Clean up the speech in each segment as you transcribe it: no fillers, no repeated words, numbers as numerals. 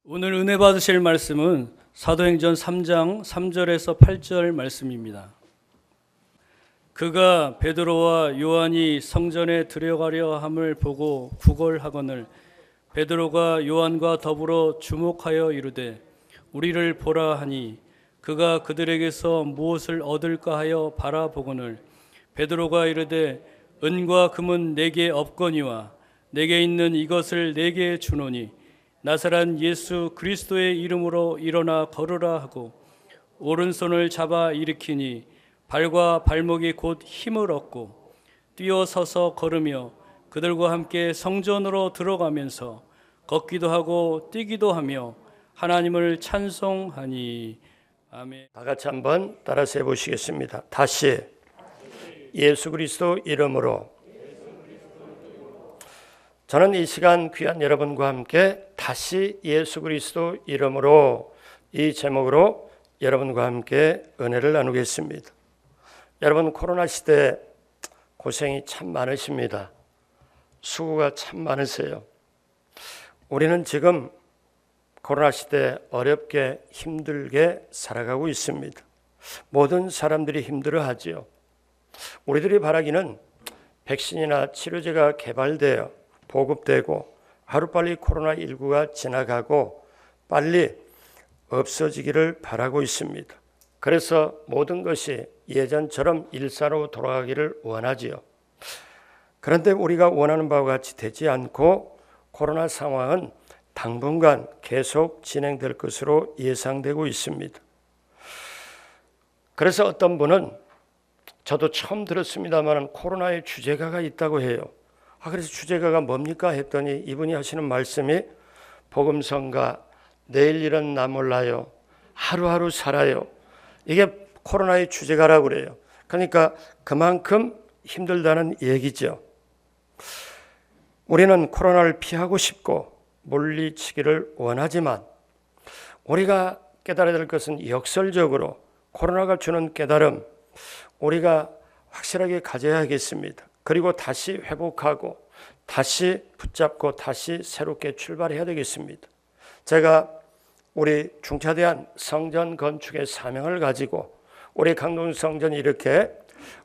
오늘 은혜 받으실 말씀은 사도행전 3장 3절에서 8절 말씀입니다. 그가 베드로와 요한이 성전에 들어가려 함을 보고 구걸하거늘 베드로가 요한과 더불어 주목하여 이르되 우리를 보라 하니 그가 그들에게서 무엇을 얻을까 하여 바라보거늘 베드로가 이르되 은과 금은 내게 없거니와 내게 있는 이것을 내게 주노니 나사렛 예수 그리스도의 이름으로 일어나 걸으라 하고 오른손을 잡아 일으키니 발과 발목이 곧 힘을 얻고 뛰어서서 걸으며 그들과 함께 성전으로 들어가면서 걷기도 하고 뛰기도 하며 하나님을 찬송하니. 아멘. 다 같이 한번 따라서 해보시겠습니다. 다시 예수 그리스도 이름으로. 저는 이 시간 귀한 여러분과 함께 다시 예수 그리스도 이름으로 이 제목으로 여러분과 함께 은혜를 나누겠습니다. 여러분, 코로나 시대 고생이 참 많으십니다. 수고가 참 많으세요. 우리는 지금 코로나 시대 어렵게 힘들게 살아가고 있습니다. 모든 사람들이 힘들어하지요. 우리들이 바라기는 백신이나 치료제가 개발되어 보급되고 하루빨리 코로나19가 지나가고 빨리 없어지기를 바라고 있습니다. 그래서 모든 것이 예전처럼 일사로 돌아가기를 원하지요. 그런데 우리가 원하는 바와 같이 되지 않고 코로나 상황은 당분간 계속 진행될 것으로 예상되고 있습니다. 그래서 어떤 분은 저도 처음 들었습니다만 코로나의 주제가가 있다고 해요. 그래서 주제가가 뭡니까 했더니 이분이 하시는 말씀이 복음성가 내일 일은 나 몰라요. 하루하루 살아요. 이게 코로나의 주제가라고 그래요. 그러니까 그만큼 힘들다는 얘기죠. 우리는 코로나를 피하고 싶고 물리치기를 원하지만 우리가 깨달아야 될 것은 역설적으로 코로나가 주는 깨달음 우리가 확실하게 가져야겠습니다. 그리고 다시 회복하고 다시 붙잡고 다시 새롭게 출발해야 되겠습니다. 제가 우리 중차대한 성전 건축의 사명을 가지고 우리 강동 성전이 이렇게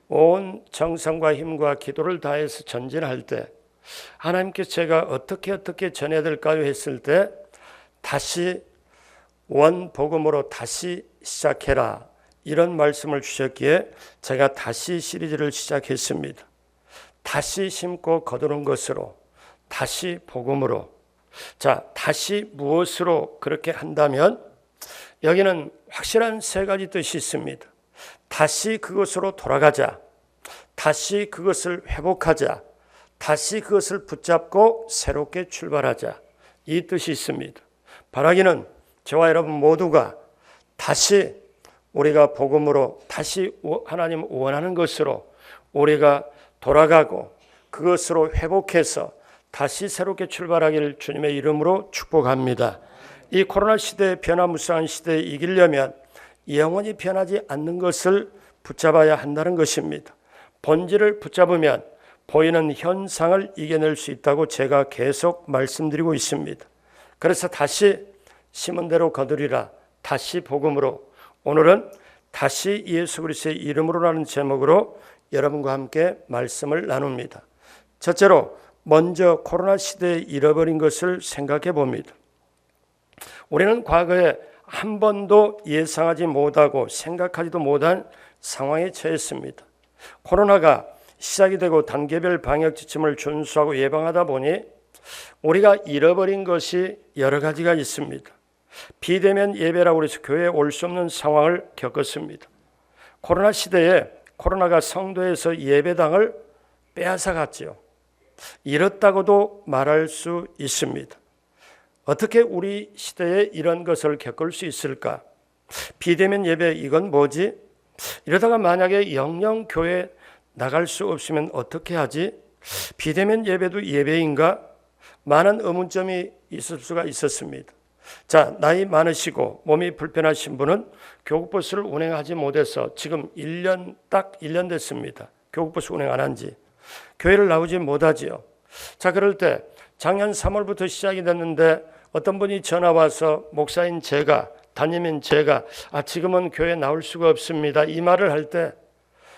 온 정성과 힘과 기도를 다해서 전진할 때 하나님께서 제가 어떻게 전해야 될까요 했을 때 다시 원복음으로 다시 시작해라 이런 말씀을 주셨기에 제가 다시 시리즈를 시작했습니다. 다시 심고 거두는 것으로 다시 복음으로. 자, 다시 무엇으로 그렇게 한다면 여기는 확실한 세 가지 뜻이 있습니다. 다시 그것으로 돌아가자. 다시 그것을 회복하자. 다시 그것을 붙잡고 새롭게 출발하자. 이 뜻이 있습니다. 바라기는 저와 여러분 모두가 다시 우리가 복음으로 다시 하나님 원하는 것으로 우리가 돌아가고 그것으로 회복해서 다시 새롭게 출발하기를 주님의 이름으로 축복합니다. 이 코로나 시대의 변화무쌍한 시대에 이기려면 영원히 변하지 않는 것을 붙잡아야 한다는 것입니다. 본질을 붙잡으면 보이는 현상을 이겨낼 수 있다고 제가 계속 말씀드리고 있습니다. 그래서 다시 심은 대로 거두리라. 다시 복음으로. 오늘은 다시 예수 그리스도의 이름으로라는 제목으로 여러분과 함께 말씀을 나눕니다. 첫째로 먼저 코로나 시대에 잃어버린 것을 생각해 봅니다. 우리는 과거에 한 번도 예상하지 못하고 생각하지도 못한 상황에 처했습니다. 코로나가 시작이 되고 단계별 방역 지침을 준수하고 예방하다 보니 우리가 잃어버린 것이 여러 가지가 있습니다. 비대면 예배라고 해서 교회에 올 수 없는 상황을 겪었습니다. 코로나 시대에 코로나가 성도에서 예배당을 빼앗아갔지요. 잃었다고도 말할 수 있습니다. 어떻게 우리 시대에 이런 것을 겪을 수 있을까? 비대면 예배 이건 뭐지? 이러다가 만약에 영영 교회 나갈 수 없으면 어떻게 하지? 비대면 예배도 예배인가? 많은 의문점이 있을 수가 있었습니다. 자, 나이 많으시고 몸이 불편하신 분은 교국버스를 운행하지 못해서 지금 딱 1년 됐습니다. 교국버스 운행 안 한 지. 교회를 나오지 못하지요. 자, 그럴 때 작년 3월부터 시작이 됐는데 어떤 분이 전화 와서 목사인 제가, 담임인 제가 지금은 교회 나올 수가 없습니다, 이 말을 할 때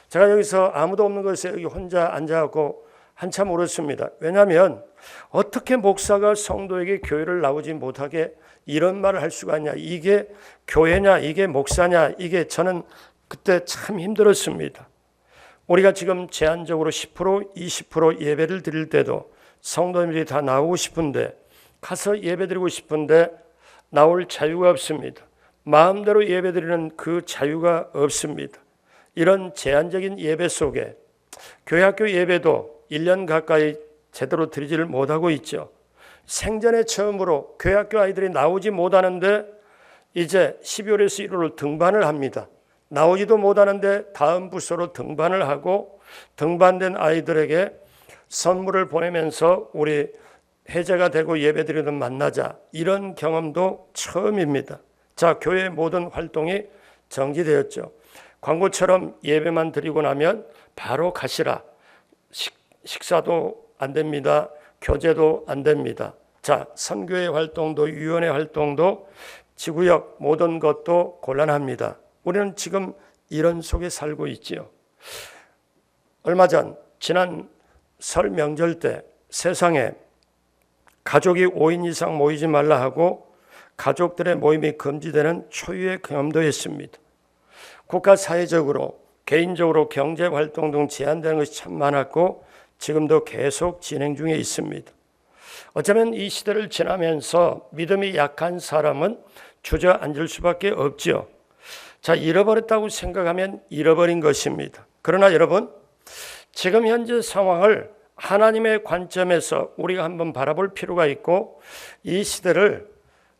제가 여기서 아무도 없는 곳에 여기 혼자 앉아갖고 한참 울었습니다. 왜냐하면 어떻게 목사가 성도에게 교회를 나오지 못하게 이런 말을 할 수가 있냐, 이게 교회냐, 이게 목사냐, 이게 저는 그때 참 힘들었습니다. 우리가 지금 제한적으로 10% 20% 예배를 드릴 때도 성도님들이 다 나오고 싶은데, 가서 예배 드리고 싶은데 나올 자유가 없습니다. 마음대로 예배 드리는 그 자유가 없습니다. 이런 제한적인 예배 속에 교회학교 예배도 1년 가까이 제대로 드리지를 못하고 있죠. 생전에 처음으로 교회학교 아이들이 나오지 못하는데 이제 12월에서 1월을 등반을 합니다. 나오지도 못하는데 다음 부서로 등반을 하고, 등반된 아이들에게 선물을 보내면서 우리 해제가 되고 예배드리는 만나자, 이런 경험도 처음입니다. 자, 교회의 모든 활동이 정지되었죠. 광고처럼 예배만 드리고 나면 바로 가시라. 식사도 안 됩니다. 교제도 안 됩니다. 자, 선교회 활동도 위원회 활동도 지구역 모든 것도 곤란합니다. 우리는 지금 이런 속에 살고 있지요. 얼마 전 지난 설 명절 때 세상에 가족이 5인 이상 모이지 말라 하고 가족들의 모임이 금지되는 초유의 경험도 했습니다. 국가 사회적으로 개인적으로 경제활동 등 제한되는 것이 참 많았고 지금도 계속 진행 중에 있습니다. 어쩌면 이 시대를 지나면서 믿음이 약한 사람은 주저앉을 수밖에 없죠. 자, 잃어버렸다고 생각하면 잃어버린 것입니다. 그러나 여러분, 지금 현재 상황을 하나님의 관점에서 우리가 한번 바라볼 필요가 있고, 이 시대를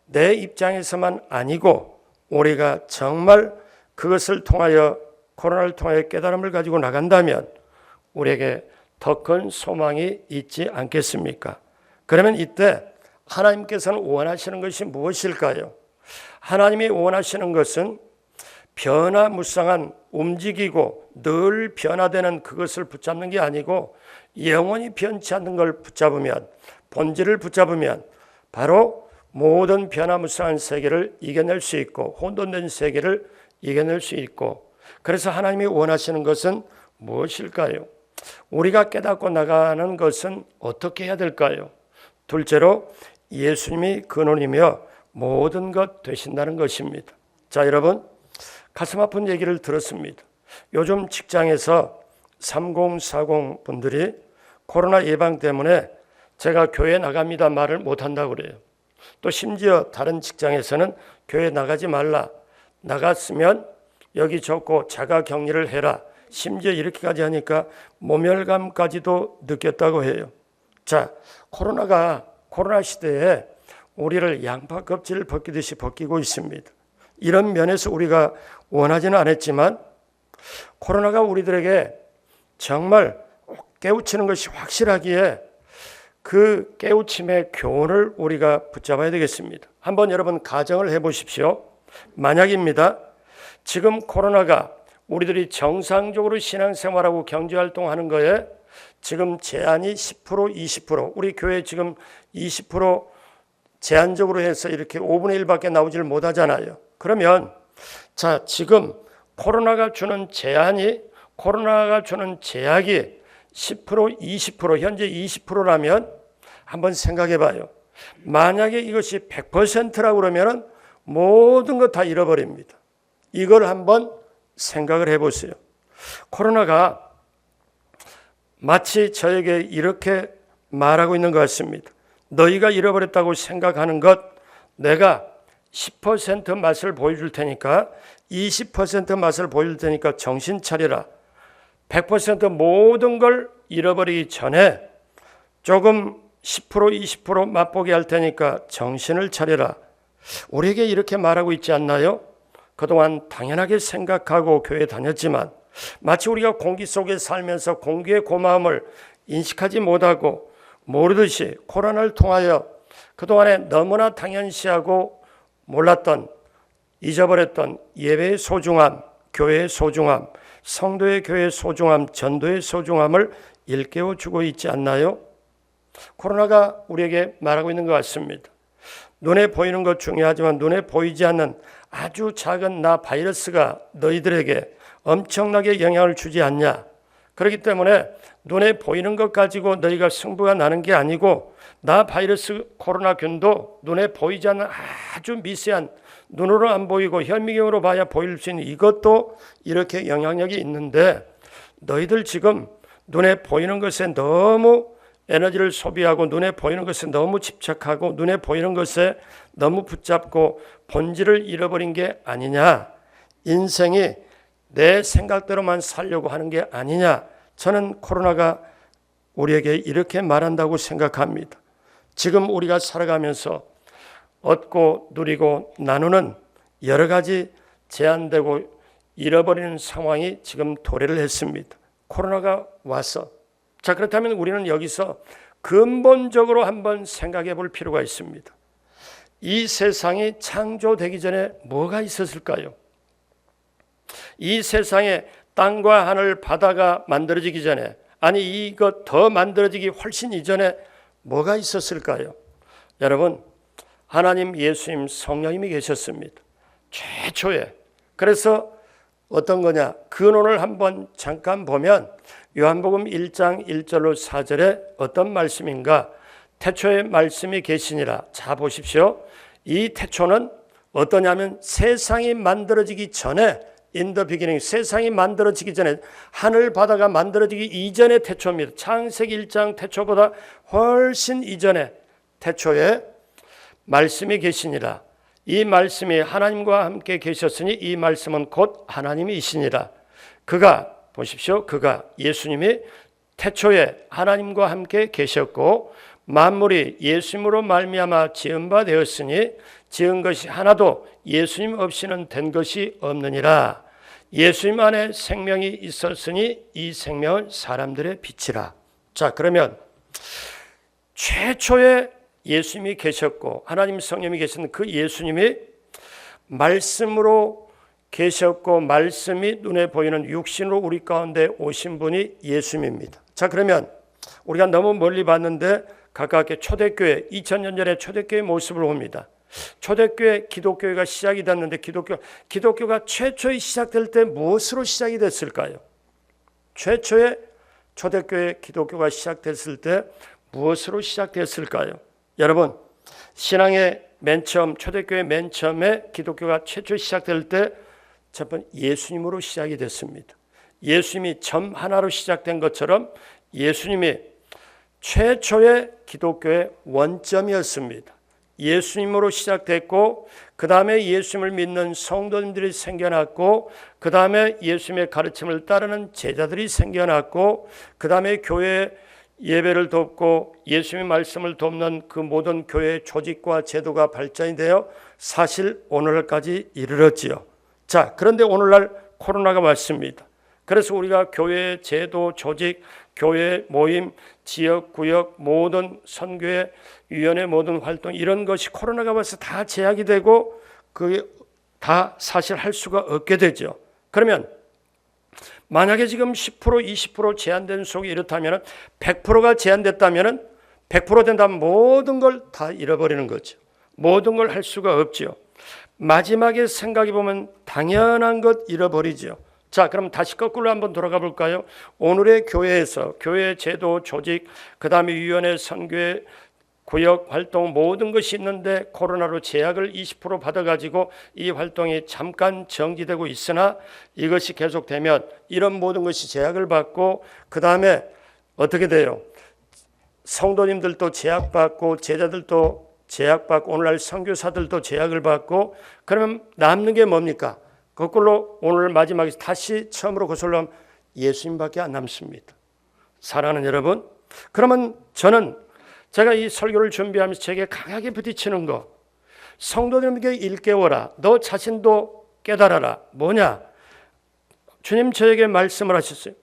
내 입장에서만 아니고 우리가 정말 그것을 통하여, 코로나를 통하여 깨달음을 가지고 나간다면 우리에게 더 큰 소망이 있지 않겠습니까? 그러면 이때 하나님께서는 원하시는 것이 무엇일까요? 하나님이 원하시는 것은 변화무쌍한, 움직이고 늘 변화되는 그것을 붙잡는 게 아니고 영원히 변치 않는 걸 붙잡으면, 본질을 붙잡으면 바로 모든 변화무쌍한 세계를 이겨낼 수 있고 혼돈된 세계를 이겨낼 수 있고, 그래서 하나님이 원하시는 것은 무엇일까요? 우리가 깨닫고 나가는 것은 어떻게 해야 될까요? 둘째로 예수님이 근원이며 모든 것 되신다는 것입니다. 자, 여러분, 가슴 아픈 얘기를 들었습니다. 요즘 직장에서 3040 분들이 코로나 예방 때문에 제가 교회 나갑니다 말을 못한다고 그래요. 또 심지어 다른 직장에서는 교회 나가지 말라, 나갔으면 여기 적고 자가 격리를 해라, 심지어 이렇게까지 하니까 모멸감까지도 느꼈다고 해요. 자, 코로나 시대에 우리를 양파 껍질을 벗기듯이 벗기고 있습니다. 이런 면에서 우리가 원하지는 않았지만 코로나가 우리들에게 정말 깨우치는 것이 확실하기에 그 깨우침의 교훈을 우리가 붙잡아야 되겠습니다. 한번 여러분 가정을 해보십시오. 만약입니다. 지금 코로나가 우리들이 정상적으로 신앙생활하고 경제활동하는 거에 지금 제한이 10% 20%, 우리 교회 지금 20% 제한적으로 해서 이렇게 5분의 1밖에 나오질 못하잖아요. 그러면 자, 지금 코로나가 주는 제약이 10% 20%, 현재 20%라면 한번 생각해 봐요. 만약에 이것이 100%라고 그러면 모든 것 다 잃어버립니다. 이걸 한번 생각을 해 보세요. 코로나가 마치 저에게 이렇게 말하고 있는 것 같습니다. 너희가 잃어버렸다고 생각하는 것, 내가 10% 맛을 보여줄 테니까, 20% 맛을 보여줄 테니까 정신 차리라. 100% 모든 걸 잃어버리기 전에 조금 10% 20% 맛보게 할 테니까 정신을 차리라. 우리에게 이렇게 말하고 있지 않나요? 그동안 당연하게 생각하고 교회 다녔지만 마치 우리가 공기 속에 살면서 공기의 고마움을 인식하지 못하고 모르듯이 코로나를 통하여 그동안에 너무나 당연시하고 몰랐던, 잊어버렸던 예배의 소중함, 교회의 소중함, 성도의 교회의 소중함, 전도의 소중함을 일깨워주고 있지 않나요? 코로나가 우리에게 말하고 있는 것 같습니다. 눈에 보이는 것 중요하지만 눈에 보이지 않는 아주 작은 나 바이러스가 너희들에게 엄청나게 영향을 주지 않냐. 그렇기 때문에 눈에 보이는 것 가지고 너희가 승부가 나는 게 아니고 나 바이러스 코로나균도 눈에 보이지 않는 아주 미세한 눈으로 안 보이고 현미경으로 봐야 보일 수 있는 이것도 이렇게 영향력이 있는데 너희들 지금 눈에 보이는 것에 너무 에너지를 소비하고 눈에 보이는 것에 너무 집착하고 눈에 보이는 것에 너무 붙잡고 본질을 잃어버린 게 아니냐. 인생이 내 생각대로만 살려고 하는 게 아니냐. 저는 코로나가 우리에게 이렇게 말한다고 생각합니다. 지금 우리가 살아가면서 얻고 누리고 나누는 여러 가지 제한되고 잃어버리는 상황이 지금 도래를 했습니다. 코로나가 와서. 자, 그렇다면 우리는 여기서 근본적으로 한번 생각해 볼 필요가 있습니다. 이 세상이 창조되기 전에 뭐가 있었을까요? 이 세상에 땅과 하늘, 바다가 만들어지기 전에, 아니 이것 더 만들어지기 훨씬 이전에 뭐가 있었을까요? 여러분, 하나님, 예수님, 성령님이 계셨습니다. 최초에. 그래서 어떤 거냐? 근원을 한번 잠깐 보면 요한복음 1장 1절로 4절에 어떤 말씀인가? 태초에 말씀이 계시니라. 자, 보십시오. 이 태초는 어떠냐면 세상이 만들어지기 전에 in the beginning, 세상이 만들어지기 전에 하늘 바다가 만들어지기 이전의 태초입니다. 창세기 1장 태초보다 훨씬 이전에 태초에 말씀이 계시니라. 이 말씀이 하나님과 함께 계셨으니 이 말씀은 곧 하나님이시니라. 그가 보십시오. 그가 예수님이 태초에 하나님과 함께 계셨고 만물이 예수님으로 말미암아 지은 바 되었으니 지은 것이 하나도 예수님 없이는 된 것이 없느니라. 예수님 안에 생명이 있었으니 이 생명은 사람들의 빛이라. 자, 그러면 최초에 예수님이 계셨고 하나님 성령이 계신 그 예수님이 말씀으로 계셨고 말씀이 눈에 보이는 육신으로 우리 가운데 오신 분이 예수님입니다. 자, 그러면 우리가 너무 멀리 봤는데 가깝게 초대교회 2000년 전에 초대교회의 모습을 봅니다. 초대교회 기독교회가 시작이 됐는데 기독교가 최초에 시작될 때 무엇으로 시작이 됐을까요? 최초에 초대교회 기독교가 시작됐을 때 무엇으로 시작됐을까요? 여러분, 신앙의 맨 처음 초대교회 맨 처음에 기독교가 최초 시작될 때 첫 번째 예수님으로 시작이 됐습니다. 예수님이 점 하나로 시작된 것처럼 예수님이 최초의 기독교의 원점이었습니다. 예수님으로 시작됐고 그 다음에 예수님을 믿는 성도님들이 생겨났고 그 다음에 예수님의 가르침을 따르는 제자들이 생겨났고 그 다음에 교회 예배를 돕고 예수님의 말씀을 돕는 그 모든 교회의 조직과 제도가 발전이 되어 사실 오늘까지 이르렀지요. 자, 그런데 오늘날 코로나가 왔습니다. 그래서 우리가 교회 제도, 조직, 교회 모임, 지역, 구역, 모든 선교회, 위원회 모든 활동 이런 것이 코로나가 와서 다 제약이 되고 그게 다 사실 할 수가 없게 되죠. 그러면 만약에 지금 10%, 20% 제한된 속이 이렇다면 100%가 제한됐다면 100% 된다면 모든 걸 다 잃어버리는 거죠. 모든 걸 할 수가 없죠. 마지막에 생각해 보면 당연한 것 잃어버리죠. 자, 그럼 다시 거꾸로 한번 돌아가 볼까요? 오늘의 교회에서 교회 제도, 조직, 그 다음에 위원회, 선교회, 구역 활동 모든 것이 있는데 코로나로 제약을 20% 받아가지고 이 활동이 잠깐 정지되고 있으나 이것이 계속되면 이런 모든 것이 제약을 받고 그 다음에 어떻게 돼요? 성도님들도 제약받고 제자들도 제약받고 오늘날 선교사들도 제약을 받고 그러면 남는 게 뭡니까? 거꾸로 오늘 마지막에 다시 처음으로 거슬러 하면 예수님밖에 안 남습니다. 사랑하는 여러분, 그러면 저는 제가 이 설교를 준비하면서 제게 강하게 부딪히는 거, 성도들에게 일깨워라. 너 자신도 깨달아라. 뭐냐? 주님 저에게 말씀을 하셨어요.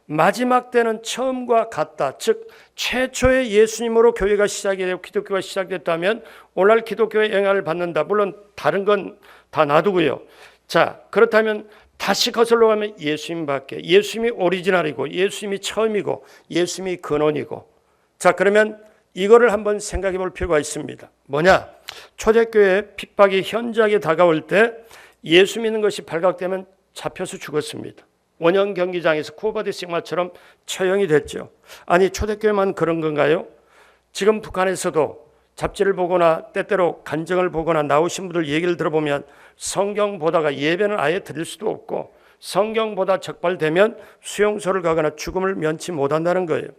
마지막 때는 처음과 같다. 즉 최초의 예수님으로 교회가 시작이 되고 기독교가 시작됐다면 오늘날 기독교의 영향을 받는다. 물론 다른 건 다 놔두고요. 자, 그렇다면 다시 거슬러 가면 예수님밖에, 예수님이 오리지널이고 예수님이 처음이고 예수님이 근원이고. 자, 그러면 이거를 한번 생각해 볼 필요가 있습니다. 뭐냐? 초대교회 핍박이 현저하게 다가올 때 예수 믿는 것이 발각되면 잡혀서 죽었습니다. 원형 경기장에서 쿠버디 sig마처럼 처형이 됐죠. 아니, 초대교회만 그런 건가요? 지금 북한에서도 잡지를 보거나 때때로 간증을 보거나 나오신 분들 얘기를 들어보면 성경 보다가 예배는 아예 드릴 수도 없고 성경 보다 적발되면 수용소를 가거나 죽음을 면치 못한다는 거예요.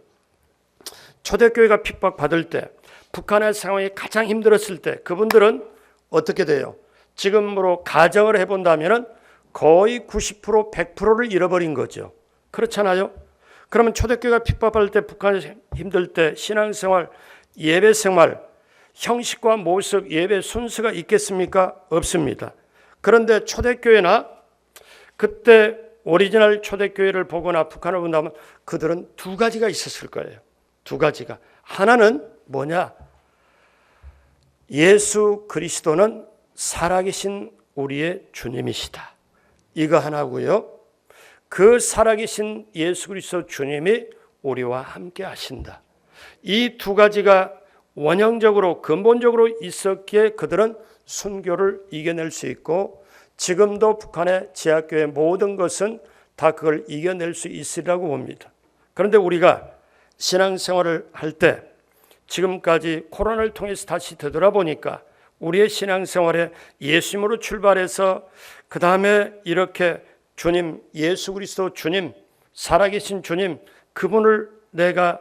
초대교회가 핍박받을 때, 북한의 상황이 가장 힘들었을 때 그분들은 어떻게 돼요? 지금으로 가정을 해본다면 거의 90%, 100%를 잃어버린 거죠. 그렇잖아요? 그러면 초대교회가 핍박받을 때, 북한이 힘들 때 신앙생활, 예배생활, 형식과 모습, 예배 순서가 있겠습니까? 없습니다. 그런데 초대교회나 그때 오리지널 초대교회를 보거나 북한을 본다면 그들은 두 가지가 있었을 거예요. 두 가지가. 하나는 뭐냐? 예수 그리스도는 살아계신 우리의 주님이시다. 이거 하나고요. 그 살아계신 예수 그리스도 주님이 우리와 함께 하신다. 이 두 가지가 원형적으로 근본적으로 있었기에 그들은 순교를 이겨낼 수 있고 지금도 북한의 지하교회 모든 것은 다 그걸 이겨낼 수 있으리라고 봅니다. 그런데 우리가 신앙생활을 할 때 지금까지 코로나를 통해서 다시 되돌아보니까 우리의 신앙생활에 예수님으로 출발해서 그 다음에 이렇게 주님, 예수 그리스도 주님, 살아계신 주님, 그분을 내가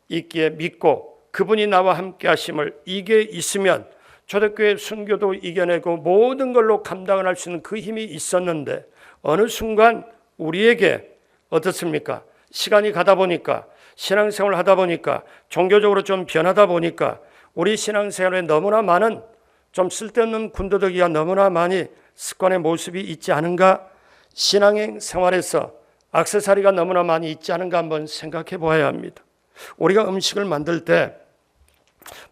있기에 믿고 그분이 나와 함께 하심을, 이게 있으면 초대교회 순교도 이겨내고 모든 걸로 감당을 할 수 있는 그 힘이 있었는데 어느 순간 우리에게 어떻습니까? 시간이 가다 보니까, 신앙생활을 하다 보니까, 종교적으로 좀 변하다 보니까 우리 신앙생활에 너무나 많은 좀 쓸데없는 군더더기가 너무나 많이 습관의 모습이 있지 않은가? 신앙생활에서 액세서리가 너무나 많이 있지 않은가 한번 생각해 보아야 합니다. 우리가 음식을 만들 때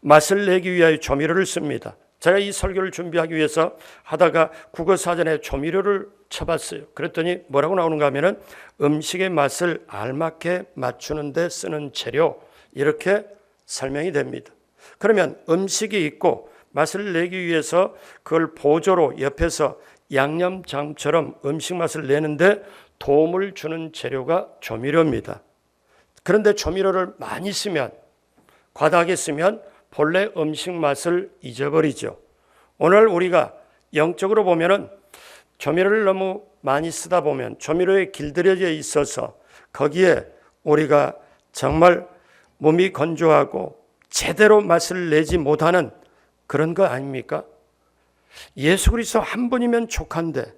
맛을 내기 위하여 조미료를 씁니다. 제가 이 설교를 준비하기 위해서 하다가 국어사전에 조미료를 쳐봤어요. 그랬더니 뭐라고 나오는가 하면은 음식의 맛을 알맞게 맞추는 데 쓰는 재료, 이렇게 설명이 됩니다. 그러면 음식이 있고 맛을 내기 위해서 그걸 보조로 옆에서 양념장처럼 음식 맛을 내는데 도움을 주는 재료가 조미료입니다. 그런데 조미료를 많이 쓰면, 과다하게 쓰면 본래 음식 맛을 잊어버리죠. 오늘 우리가 영적으로 보면은 조미료를 너무 많이 쓰다 보면 조미료에 길들여져 있어서 거기에 우리가 정말 몸이 건조하고 제대로 맛을 내지 못하는 그런 거 아닙니까? 예수 그리스도 한 분이면 족한데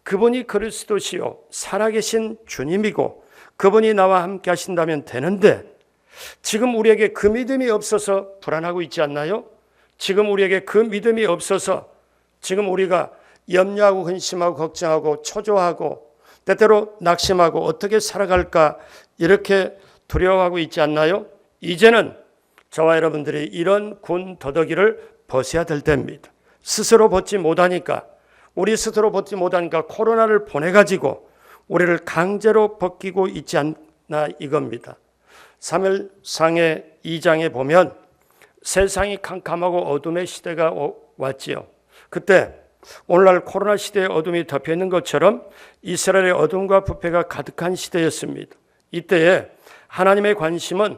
그분이 그리스도시요 살아계신 주님이고 그분이 나와 함께 하신다면 되는데 지금 우리에게 그 믿음이 없어서 불안하고 있지 않나요? 지금 우리에게 그 믿음이 없어서 지금 우리가 염려하고 근심하고 걱정하고 초조하고 때때로 낙심하고 어떻게 살아갈까 이렇게 두려워하고 있지 않나요? 이제는 저와 여러분들이 이런 군더더기를 벗어야 될 때입니다. 스스로 벗지 못하니까, 우리 스스로 벗지 못하니까 코로나를 보내가지고 우리를 강제로 벗기고 있지 않나 이겁니다. 사무엘상의 2장에 보면 세상이 캄캄하고 어둠의 시대가 왔지요. 그때 오늘날 코로나 시대의 어둠이 덮여있는 것처럼 이스라엘의 어둠과 부패가 가득한 시대였습니다. 이때에 하나님의 관심은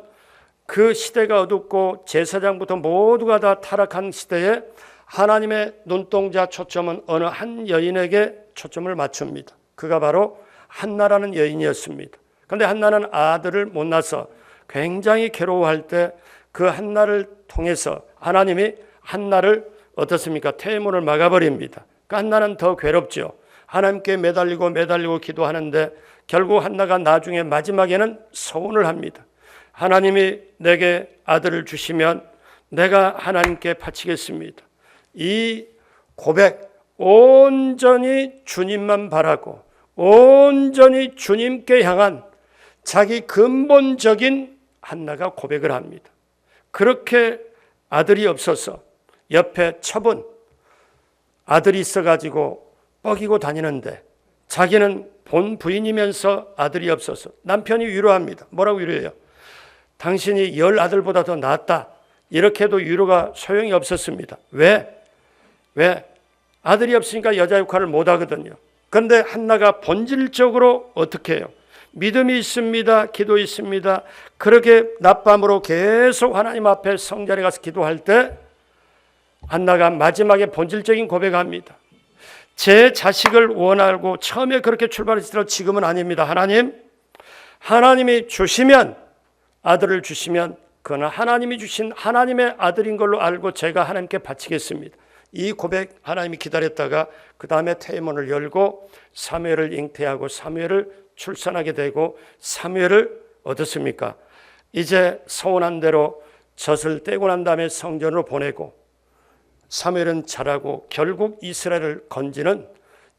그 시대가 어둡고 제사장부터 모두가 다 타락한 시대에 하나님의 눈동자 초점은 어느 한 여인에게 초점을 맞춥니다. 그가 바로 한나라는 여인이었습니다. 그런데 한나는 아들을 못 낳아서 굉장히 괴로워할 때 그 한나를 통해서 하나님이 한나를 어떻습니까? 태문을 막아버립니다. 그 한나는 더 괴롭죠. 하나님께 매달리고 기도하는데 결국 한나가 나중에 마지막에는 서원을 합니다. 하나님이 내게 아들을 주시면 내가 하나님께 바치겠습니다. 이 고백, 온전히 주님만 바라고 온전히 주님께 향한 자기 근본적인 한나가 고백을 합니다. 그렇게 아들이 없어서 옆에 처분, 아들이 있어가지고 뻐기고 다니는데 자기는 본 부인이면서 아들이 없어서 남편이 위로합니다. 뭐라고 위로해요? 당신이 10아들보다 더 낫다. 이렇게 해도 위로가 소용이 없었습니다. 왜? 아들이 없으니까 여자 역할을 못 하거든요. 그런데 한나가 본질적으로 어떻게 해요? 믿음이 있습니다. 기도 있습니다. 그렇게 낮밤으로 계속 하나님 앞에 성전에 가서 기도할 때 한나가 마지막에 본질적인 고백합니다. 제 자식을 원하고 처음에 그렇게 출발했을 지금은 아닙니다. 하나님이 주시면, 아들을 주시면 그는 하나님이 주신 하나님의 아들인 걸로 알고 제가 하나님께 바치겠습니다. 이 고백 하나님이 기다렸다가 그 다음에 태문을 열고 사무엘을 잉태하고 사무엘을 출산하게 되고 사무엘을 얻었습니까? 이제 서운한 대로 젖을 떼고 난 다음에 성전으로 보내고 사무엘은 자라고 결국 이스라엘을 건지는,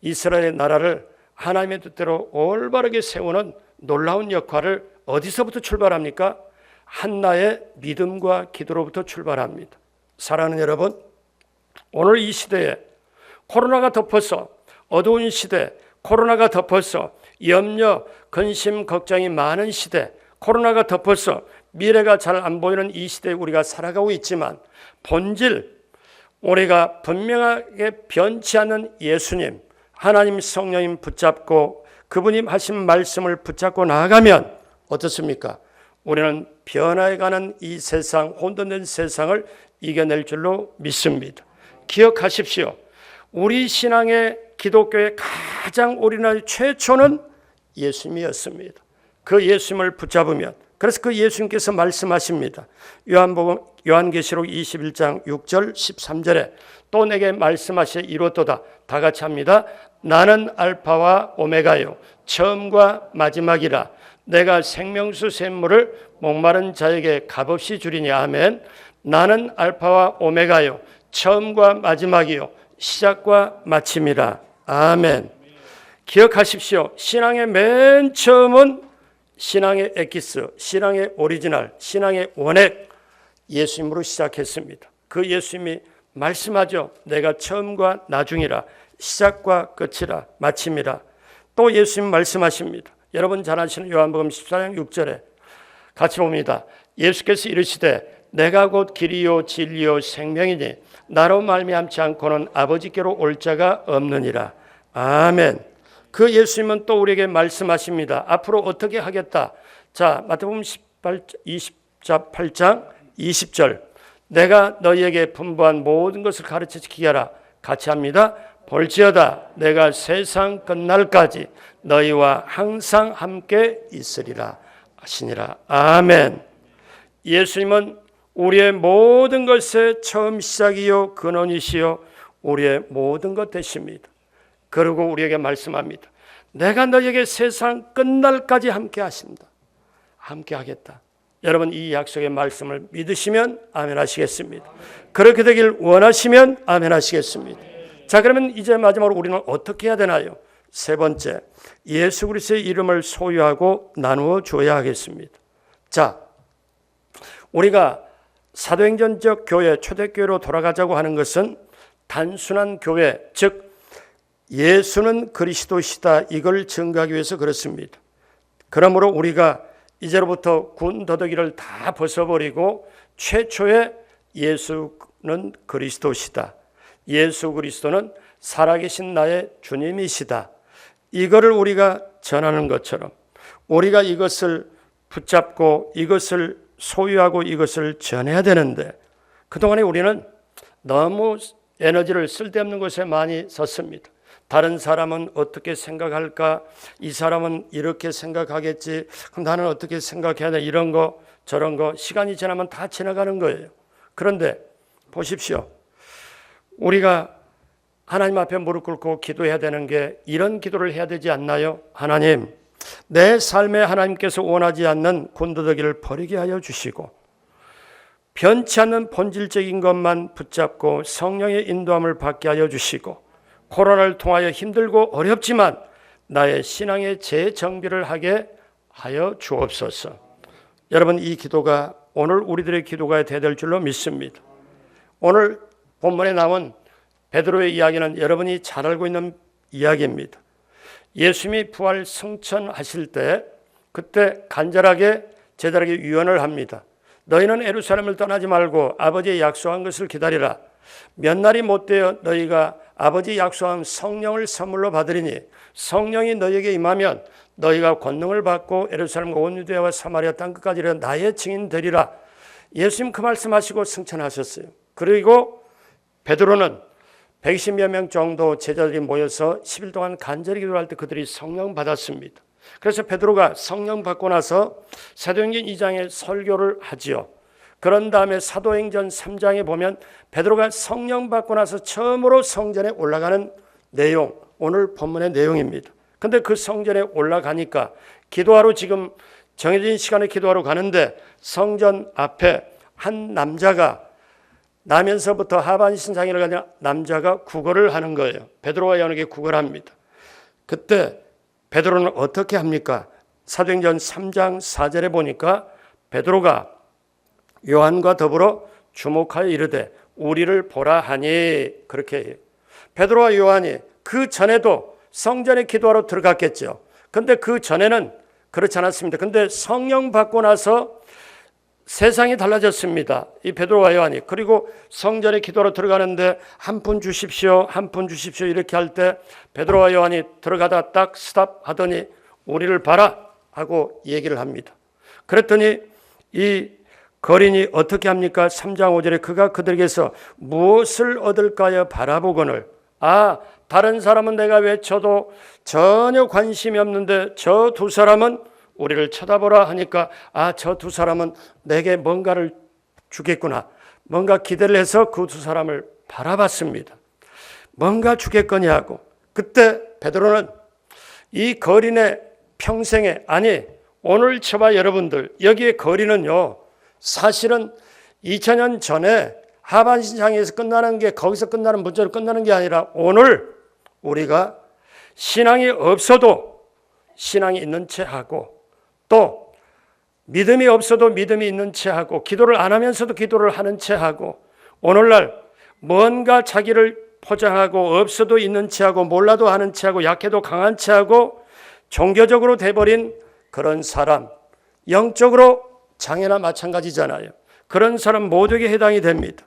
이스라엘의 나라를 하나님의 뜻대로 올바르게 세우는 놀라운 역할을 어디서부터 출발합니까? 한나의 믿음과 기도로부터 출발합니다. 사랑하는 여러분, 오늘 이 시대에 코로나가 덮어서, 어두운 시대, 코로나가 덮어서 염려, 근심, 걱정이 많은 시대, 코로나가 덮어서 미래가 잘 안 보이는 이 시대에 우리가 살아가고 있지만 본질, 우리가 분명하게 변치 않는 예수님, 하나님 성령님 붙잡고 그분이 하신 말씀을 붙잡고 나아가면 어떻습니까? 우리는 변화해가는 이 세상, 혼돈된 세상을 이겨낼 줄로 믿습니다. 기억하십시오. 우리 신앙의 기독교의 가장 오리날 최초는 예수님이었습니다. 그 예수님을 붙잡으면, 그래서 그 예수님께서 말씀하십니다. 요한계시록 21장 6절 13절에 또 내게 말씀하시 이렇도다. 다 같이 합니다. 나는 알파와 오메가요 처음과 마지막이라. 내가 생명수 샘물을 목마른 자에게 값없이 주리니. 아멘. 나는 알파와 오메가요 처음과 마지막이요 시작과 마침이라. 아멘. 기억하십시오. 신앙의 맨 처음은 신앙의 엑기스, 신앙의 오리지널, 신앙의 원액 예수님으로 시작했습니다. 그 예수님이 말씀하죠. 내가 처음과 나중이라, 시작과 끝이라, 마침이라. 또 예수님 말씀하십니다. 여러분 잘 아시는 요한복음 14장 6절에 같이 봅니다. 예수께서 이르시되 내가 곧 길이요 진리요 생명이니 나로 말미암지 않고는 아버지께로 올 자가 없느니라. 아멘. 그 예수님은 또 우리에게 말씀하십니다. 앞으로 어떻게 하겠다. 자, 마태복음 28장 20절. 내가 너희에게 분부한 모든 것을 가르쳐 지키게 하라. 같이 합니다. 볼지어다 내가 세상 끝날까지 너희와 항상 함께 있으리라 하시니라. 아멘. 예수님은 우리의 모든 것의 처음 시작이요 근원이시요 우리의 모든 것 되십니다. 그리고 우리에게 말씀합니다. 내가 너희에게 세상 끝날까지 함께 하신다. 함께 하겠다. 여러분 이 약속의 말씀을 믿으시면 아멘 하시겠습니다. 그렇게 되길 원하시면 아멘 하시겠습니다. 자, 그러면 이제 마지막으로 우리는 어떻게 해야 되나요? 세 번째, 예수 그리스도의 이름을 소유하고 나누어 줘야 하겠습니다. 자, 우리가 사도행전적 교회, 초대교회로 돌아가자고 하는 것은 단순한 교회, 즉 예수는 그리스도시다 이걸 증거하기 위해서 그렇습니다. 그러므로 우리가 이제로부터 군더더기를 다 벗어버리고 최초의 예수는 그리스도시다. 예수 그리스도는 살아계신 나의 주님이시다. 이거를 우리가 전하는 것처럼 우리가 이것을 붙잡고 이것을 소유하고 이것을 전해야 되는데 그동안에 우리는 너무 에너지를 쓸데없는 것에 많이 썼습니다. 다른 사람은 어떻게 생각할까? 이 사람은 이렇게 생각하겠지. 그럼 나는 어떻게 생각해야 돼? 이런 거 저런 거 시간이 지나면 다 지나가는 거예요. 그런데 보십시오. 우리가 하나님 앞에 무릎 꿇고 기도해야 되는 게 이런 기도를 해야 되지 않나요? 하나님, 내 삶에 하나님께서 원하지 않는 군더더기를 버리게 하여 주시고 변치 않는 본질적인 것만 붙잡고 성령의 인도함을 받게 하여 주시고 코로나를 통하여 힘들고 어렵지만 나의 신앙의 재정비를 하게 하여 주옵소서. 여러분 이 기도가 오늘 우리들의 기도가 돼야 될 줄로 믿습니다. 오늘 본문에 나온 베드로의 이야기는 여러분이 잘 알고 있는 이야기입니다. 예수님이 부활 승천하실 때 그때 간절하게 제자에게 유언을 합니다. 너희는 예루살렘을 떠나지 말고 아버지의 약속한 것을 기다리라. 몇 날이 못되어 너희가 아버지 약속한 성령을 선물로 받으리니 성령이 너희에게 임하면 너희가 권능을 받고 예루살렘과 온 유대와 사마리아 땅끝까지 이르러 나의 증인 되리라. 예수님 그 말씀하시고 승천하셨어요. 그리고 베드로는 120여 명 정도 제자들이 모여서 10일 동안 간절히 기도할 때 그들이 성령 받았습니다. 그래서 베드로가 성령 받고 나서 사도행전 2장에 설교를 하지요. 그런 다음에 사도행전 3장에 보면 베드로가 성령 받고 나서 처음으로 성전에 올라가는 내용, 오늘 본문의 내용입니다. 근데 그 성전에 올라가니까 기도하러 지금 정해진 시간에 기도하러 가는데 성전 앞에 한 남자가 나면서부터 하반신 장애를 가진 남자가 구걸을 하는 거예요. 베드로와 요한에게 구걸합니다. 그때 베드로는 어떻게 합니까? 사도행전 3장 4절에 보니까 베드로가 요한과 더불어 주목하여 이르되 우리를 보라 하니 그렇게 해요. 베드로와 요한이 그 전에도 성전에 기도하러 들어갔겠죠. 근데 그 전에는 그렇지 않았습니다. 근데 성령 받고 나서 세상이 달라졌습니다. 이 베드로와 요한이. 그리고 성전에 기도하러 들어가는데 한 푼 주십시오, 한 푼 주십시오 이렇게 할 때 베드로와 요한이 들어가다 딱 스탑하더니 우리를 봐라 하고 얘기를 합니다. 그랬더니 이 거린이 어떻게 합니까? 3장 5절에 그가 그들에게서 무엇을 얻을까요 바라보거늘 다른 사람은 내가 외쳐도 전혀 관심이 없는데 저 두 사람은 우리를 쳐다보라 하니까 저 두 사람은 내게 뭔가를 주겠구나. 뭔가 기대를 해서 그 두 사람을 바라봤습니다. 뭔가 주겠거니 하고 그때 베드로는 이 거린의 평생에 오늘 저와 여러분들 여기에 거린은요 사실은 2000년 전에 하반신 장애에서 끝나는 게 거기서 끝나는 문제로 끝나는 게 아니라 오늘 우리가 신앙이 없어도 신앙이 있는 채 하고 또 믿음이 없어도 믿음이 있는 채 하고 기도를 안 하면서도 기도를 하는 채 하고 오늘날 뭔가 자기를 포장하고 없어도 있는 채 하고 몰라도 하는 채 하고 약해도 강한 채 하고 종교적으로 돼버린 그런 사람 영적으로 장애나 마찬가지잖아요. 그런 사람 모두에게 해당이 됩니다.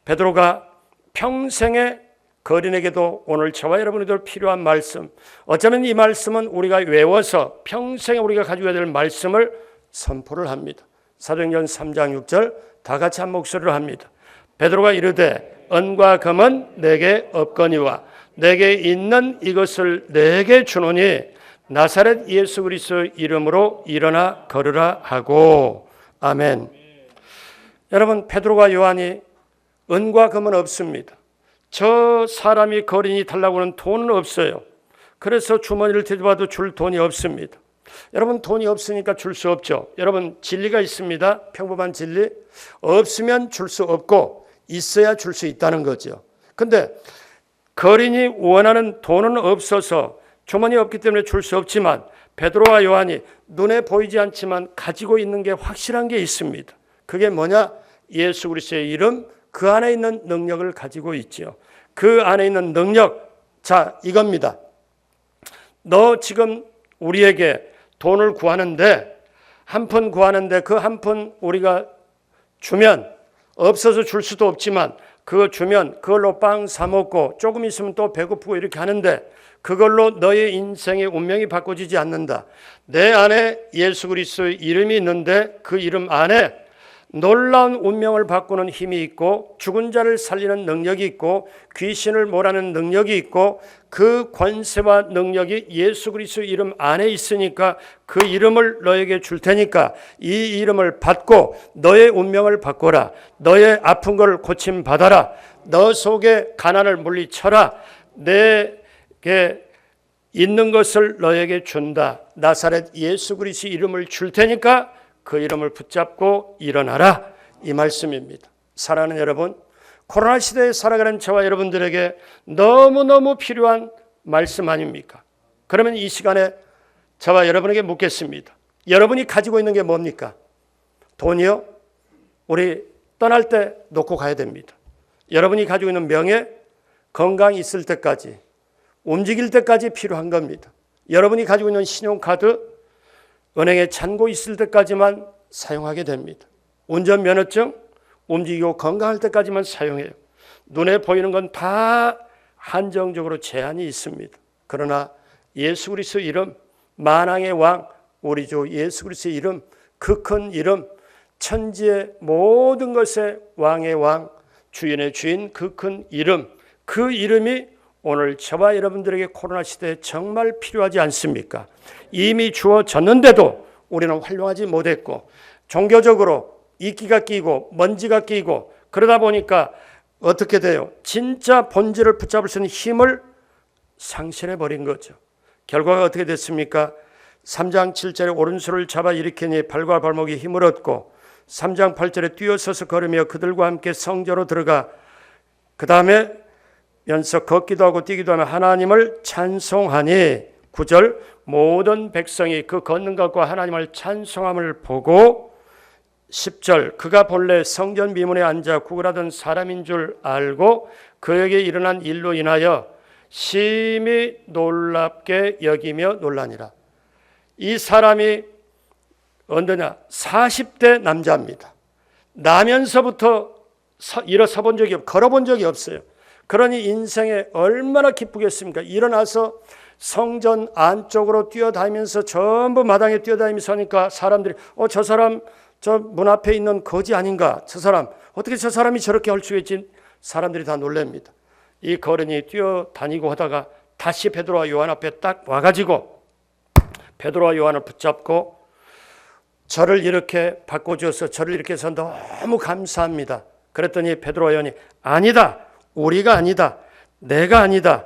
베드로가 평생에 거린에게도 오늘 저와 여러분에게도 필요한 말씀 어쩌면 이 말씀은 우리가 외워서 평생에 우리가 가지고 될 말씀을 선포를 합니다. 사도행전 3장 6절 다 같이 한 목소리로 합니다. 베드로가 이르되 은과 금은 내게 없거니와 내게 있는 이것을 내게 주노니 나사렛 예수 그리스도의 이름으로 일어나 걸으라 하고 아멘. 여러분 베드로와 요한이 은과 금은 없습니다. 저 사람이 거린이 달라고 하는 돈은 없어요. 그래서 주머니를 뒤져봐도 줄 돈이 없습니다. 여러분 돈이 없으니까 줄 수 없죠. 여러분 진리가 있습니다. 평범한 진리. 없으면 줄 수 없고 있어야 줄 수 있다는 거죠. 근데 거린이 원하는 돈은 없어서 주머니 없기 때문에 줄 수 없지만 베드로와 요한이 눈에 보이지 않지만 가지고 있는 게 확실한 게 있습니다. 그게 뭐냐? 예수 그리스도의 이름 그 안에 있는 능력을 가지고 있지요. 그 안에 있는 능력 자 이겁니다. 너 지금 우리에게 돈을 구하는데 한 푼 구하는데 그 한 푼 우리가 주면 없어서 줄 수도 없지만 그거 주면 그걸로 빵 사 먹고 조금 있으면 또 배고프고 이렇게 하는데 그걸로 너의 인생의 운명이 바꿔지지 않는다. 내 안에 예수 그리스도의 이름이 있는데 그 이름 안에 놀라운 운명을 바꾸는 힘이 있고 죽은 자를 살리는 능력이 있고 귀신을 몰아내는 능력이 있고 그 권세와 능력이 예수 그리스도의 이름 안에 있으니까 그 이름을 너에게 줄 테니까 이 이름을 받고 너의 운명을 바꿔라. 너의 아픈 걸 고침 받아라. 너 속에 가난을 물리쳐라. 내게 있는 것을 너에게 준다. 나사렛 예수 그리스도의 이름을 줄 테니까 그 이름을 붙잡고 일어나라 이 말씀입니다. 사랑하는 여러분 코로나 시대에 살아가는 저와 여러분들에게 너무너무 필요한 말씀 아닙니까? 그러면 이 시간에 저와 여러분에게 묻겠습니다. 여러분이 가지고 있는 게 뭡니까? 돈이요? 우리 떠날 때 놓고 가야 됩니다. 여러분이 가지고 있는 명예, 건강이 있을 때까지 움직일 때까지 필요한 겁니다. 여러분이 가지고 있는 신용카드 은행에 잔고 있을 때까지만 사용하게 됩니다. 운전면허증 움직이고 건강할 때까지만 사용해요. 눈에 보이는 건 다 한정적으로 제한이 있습니다. 그러나 예수 그리스도 이름, 만왕의 왕, 우리 주 예수 그리스도의 이름, 그 큰 이름, 천지의 모든 것의 왕의 왕, 주인의 주인, 그 큰 이름, 그 이름이 오늘 저와 여러분들에게 코로나 시대에 정말 필요하지 않습니까? 이미 주어졌는데도 우리는 활용하지 못했고, 종교적으로 이끼가 끼고 먼지가 끼고 그러다 보니까 어떻게 돼요? 진짜 본질을 붙잡을 수 있는 힘을 상실해버린 거죠. 결과가 어떻게 됐습니까? 3장 7절에 오른손을 잡아 일으키니 발과 발목이 힘을 얻고 3장 8절에 뛰어서서 걸으며 그들과 함께 성전으로 들어가 그 다음에 연서 걷기도 하고 뛰기도 하며 하나님을 찬송하니 9절 모든 백성이 그 걷는 것과 하나님을 찬송함을 보고 10절 그가 본래 성전 미문에 앉아 구걸하던 사람인 줄 알고 그에게 일어난 일로 인하여 심히 놀랍게 여기며 놀라니라. 이 사람이 언제냐? 40대 남자입니다. 나면서부터 일어서 본 적이 걸어본 적이 없어요. 그러니 인생에 얼마나 기쁘겠습니까? 일어나서 성전 안쪽으로 뛰어다니면서 전부 마당에 뛰어다니면서 하니까 사람들이 저 사람 저 문 앞에 있는 거지 아닌가? 저 사람 어떻게 저 사람이 저렇게 할 수 있지? 사람들이 다 놀랍니다. 이 거른이 뛰어다니고 하다가 다시 베드로와 요한 앞에 딱 와가지고 베드로와 요한을 붙잡고 저를 이렇게 바꿔주어서 저를 이렇게 해서 너무 감사합니다. 그랬더니 베드로와 요한이 아니다. 우리가 아니다. 내가 아니다.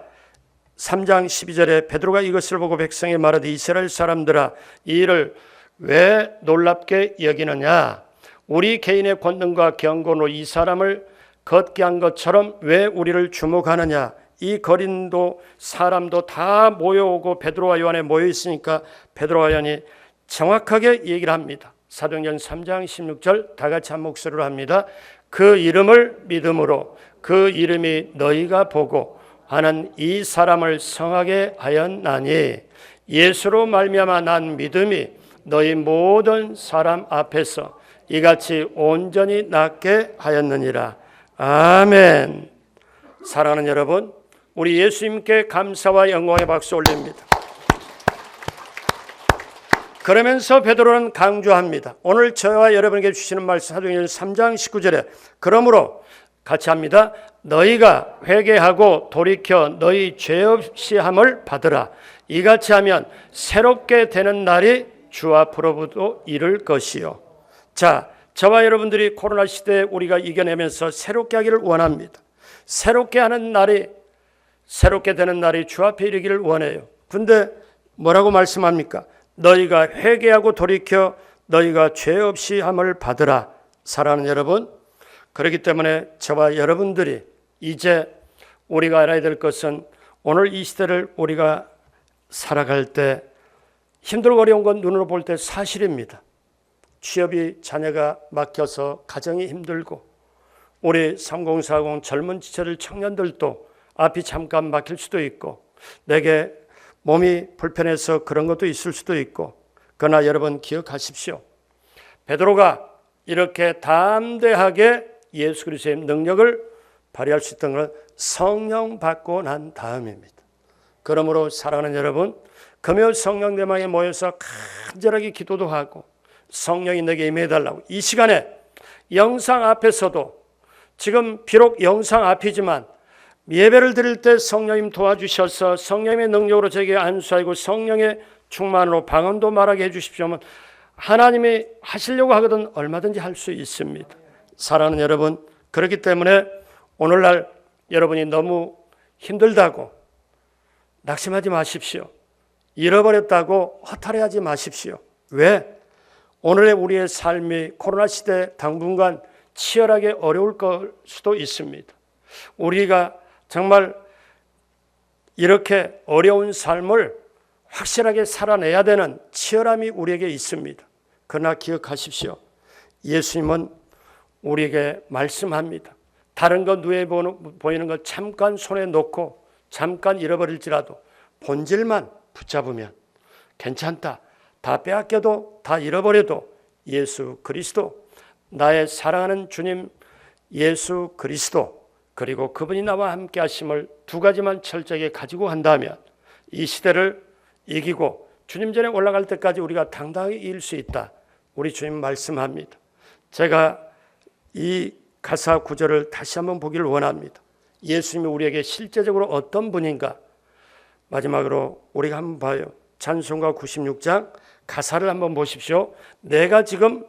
3장 12절에 베드로가 이것을 보고 백성에 말하되 이스라엘 사람들아 이 일을 왜 놀랍게 여기느냐? 우리 개인의 권능과 경건으로 이 사람을 걷게 한 것처럼 왜 우리를 주목하느냐? 이 거린도 사람도 다 모여오고 베드로와 요한에 모여 있으니까 베드로와 요한이 정확하게 얘기를 합니다. 사도행전 3장 16절 다 같이 한 목소리로 합니다. 그 이름을 믿음으로 그 이름이 너희가 보고 하는 이 사람을 성하게 하였나니 예수로 말미암아 난 믿음이 너희 모든 사람 앞에서 이같이 온전히 낫게 하였느니라. 아멘. 사랑하는 여러분, 우리 예수님께 감사와 영광의 박수 올립니다. 그러면서 베드로는 강조합니다. 오늘 저와 여러분에게 주시는 말씀 사도행전 3장 19절에 그러므로 같이 합니다. 너희가 회개하고 돌이켜 너희 죄 없이 함을 받으라. 이같이 하면 새롭게 되는 날이 주 앞으로부터 이를 것이요. 자, 저와 여러분들이 코로나 시대에 우리가 이겨내면서 새롭게 하기를 원합니다. 새롭게 하는 날이 새롭게 되는 날이 주 앞에 이르기를 원해요. 근데 뭐라고 말씀합니까? 너희가 회개하고 돌이켜 너희가 죄 없이 함을 받으라. 사랑하는 여러분, 그렇기 때문에 저와 여러분들이 이제 우리가 알아야 될 것은 오늘 이 시대를 우리가 살아갈 때 힘들고 어려운 건 눈으로 볼 때 사실입니다. 취업이 자녀가 막혀서 가정이 힘들고 우리 3040 젊은 지체들 청년들도 앞이 잠깐 막힐 수도 있고 내게 몸이 불편해서 그런 것도 있을 수도 있고 그러나 여러분 기억하십시오. 베드로가 이렇게 담대하게 예수 그리스도의 능력을 발휘할 수 있던 건 성령 받고 난 다음입니다. 그러므로 사랑하는 여러분, 금요 성령 대망에 모여서 간절하게 기도도 하고 성령이 내게 임해달라고 이 시간에 영상 앞에서도 지금 비록 영상 앞이지만 예배를 드릴 때 성령님 도와주셔서 성령의 능력으로 제게 안수하고 성령의 충만으로 방언도 말하게 해주십시오. 하나님이 하시려고 하거든 얼마든지 할 수 있습니다. 사랑하는 여러분, 그렇기 때문에 오늘날 여러분이 너무 힘들다고 낙심하지 마십시오. 잃어버렸다고 허탈해하지 마십시오. 왜? 오늘의 우리의 삶이 코로나 시대 당분간 치열하게 어려울 걸 수도 있습니다. 우리가 정말 이렇게 어려운 삶을 확실하게 살아내야 되는 치열함이 우리에게 있습니다. 그러나 기억하십시오. 예수님은 우리에게 말씀합니다. 다른 것 눈에 보이는 것 잠깐 손에 놓고 잠깐 잃어버릴지라도 본질만 붙잡으면 괜찮다. 다 빼앗겨도 다 잃어버려도 예수 그리스도, 나의 사랑하는 주님 예수 그리스도, 그리고 그분이 나와 함께 하심을 두 가지만 철저하게 가지고 한다면 이 시대를 이기고 주님 전에 올라갈 때까지 우리가 당당하게 이길 수 있다. 우리 주님 말씀합니다. 제가 이 가사 구절을 다시 한번 보기를 원합니다. 예수님이 우리에게 실제적으로 어떤 분인가. 마지막으로 우리가 한번 봐요. 찬송가 96장 가사를 한번 보십시오. 내가 지금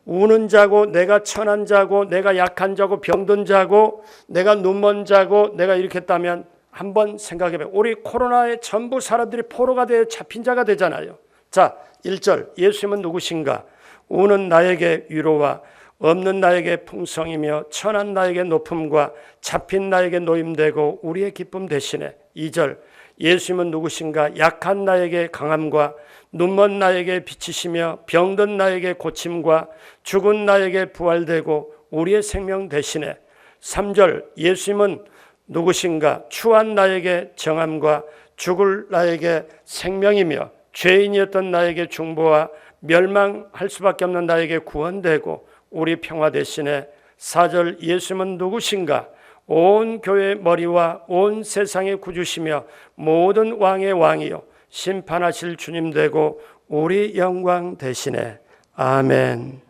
우는 자고, 내가 천한 자고, 내가 약한 자고, 병든 자고, 내가 눈먼 자고, 내가 이렇게 했다면 한번 생각해봐요. 우리 코로나에 전부 사람들이 포로가 되어 잡힌 자가 되잖아요. 자, 1절 예수님은 누구신가? 우는 나에게 위로와 없는 나에게 풍성이며 천한 나에게 높음과 잡힌 나에게 노임되고 우리의 기쁨 대신에. 2절 예수님은 누구신가? 약한 나에게 강함과 눈먼 나에게 빛이시며 병든 나에게 고침과 죽은 나에게 부활되고 우리의 생명 대신에. 3절 예수님은 누구신가? 추한 나에게 정함과 죽을 나에게 생명이며 죄인이었던 나에게 중보와 멸망할 수밖에 없는 나에게 구원되고 우리 평화 대신에. 4절 예수님은 누구신가? 온 교회의 머리와 온 세상의 구주시며 모든 왕의 왕이요 심판하실 주님 되고 우리 영광 대신에. 아멘.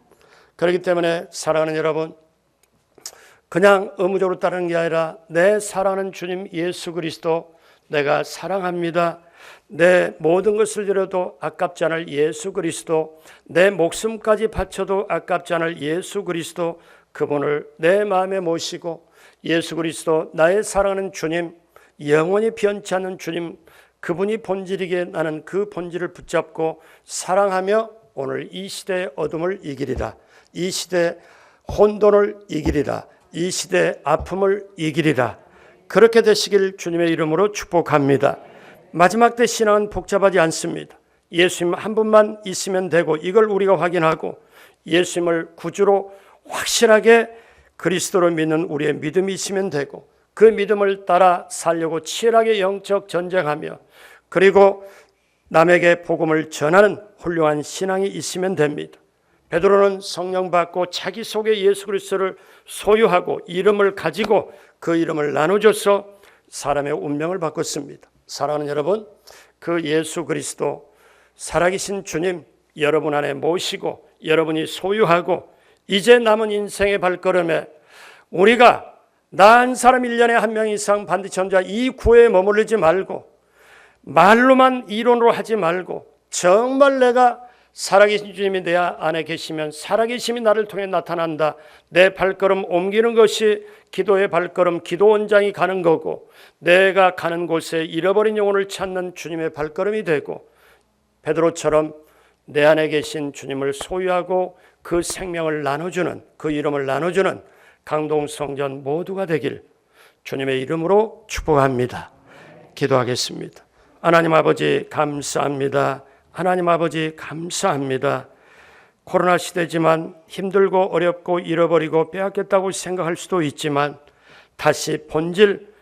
그렇기 때문에 사랑하는 여러분, 그냥 의무적으로 따르는 게 아니라 내 사랑하는 주님 예수 그리스도 내가 사랑합니다. 내 모든 것을 드려도 아깝지 않을 예수 그리스도, 내 목숨까지 바쳐도 아깝지 않을 예수 그리스도, 그분을 내 마음에 모시고 예수 그리스도 나의 사랑하는 주님, 영원히 변치 않는 주님, 그분이 본질이기에 나는 그 본질을 붙잡고 사랑하며 오늘 이 시대의 어둠을 이기리라. 이 시대의 혼돈을 이기리라. 이 시대의 아픔을 이기리라. 그렇게 되시길 주님의 이름으로 축복합니다. 마지막 때 신앙은 복잡하지 않습니다. 예수님 한 분만 있으면 되고 이걸 우리가 확인하고 예수님을 구주로 확실하게 그리스도로 믿는 우리의 믿음이 있으면 되고 그 믿음을 따라 살려고 치열하게 영적 전쟁하며 그리고 남에게 복음을 전하는 훌륭한 신앙이 있으면 됩니다. 베드로는 성령 받고 자기 속에 예수 그리스도를 소유하고 이름을 가지고 그 이름을 나눠줘서 사람의 운명을 바꿨습니다. 사랑하는 여러분, 그 예수 그리스도 살아계신 주님 여러분 안에 모시고 여러분이 소유하고 이제 남은 인생의 발걸음에 우리가 나 한 사람 1년에 한 명 이상 반드시 혼자 이 구애에 머무르지 말고 말로만 이론으로 하지 말고 정말 내가 살아계신 주님이 내 안에 계시면 살아계심이 나를 통해 나타난다. 내 발걸음 옮기는 것이 기도의 발걸음, 기도 원장이 가는 거고 내가 가는 곳에 잃어버린 영혼을 찾는 주님의 발걸음이 되고 베드로처럼 내 안에 계신 주님을 소유하고 그 생명을 나눠주는, 그 이름을 나눠주는 강동성전 모두가 되길 주님의 이름으로 축복합니다. 기도하겠습니다. 하나님 아버지 감사합니다. 하나님 아버지 감사합니다. 코로나 시대지만 힘들고 어렵고 잃어버리고 빼앗겼다고 생각할 수도 있지만 다시 본질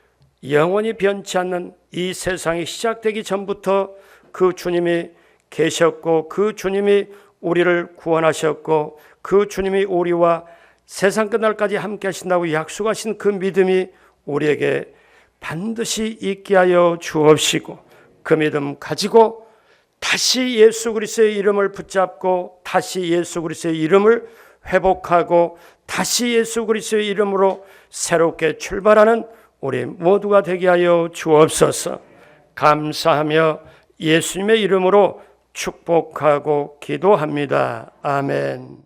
영원히 변치 않는 이 세상이 시작되기 전부터 그 주님이 계셨고 그 주님이 우리를 구원하셨고 그 주님이 우리와 세상 끝날까지 함께 하신다고 약속하신 그 믿음이 우리에게 반드시 있게 하여 주옵시고 그 믿음 가지고 다시 예수 그리스도의 이름을 붙잡고 다시 예수 그리스도의 이름을 회복하고 다시 예수 그리스도의 이름으로 새롭게 출발하는 우리 모두가 되게 하여 주옵소서. 감사하며 예수님의 이름으로 축복하고 기도합니다. 아멘.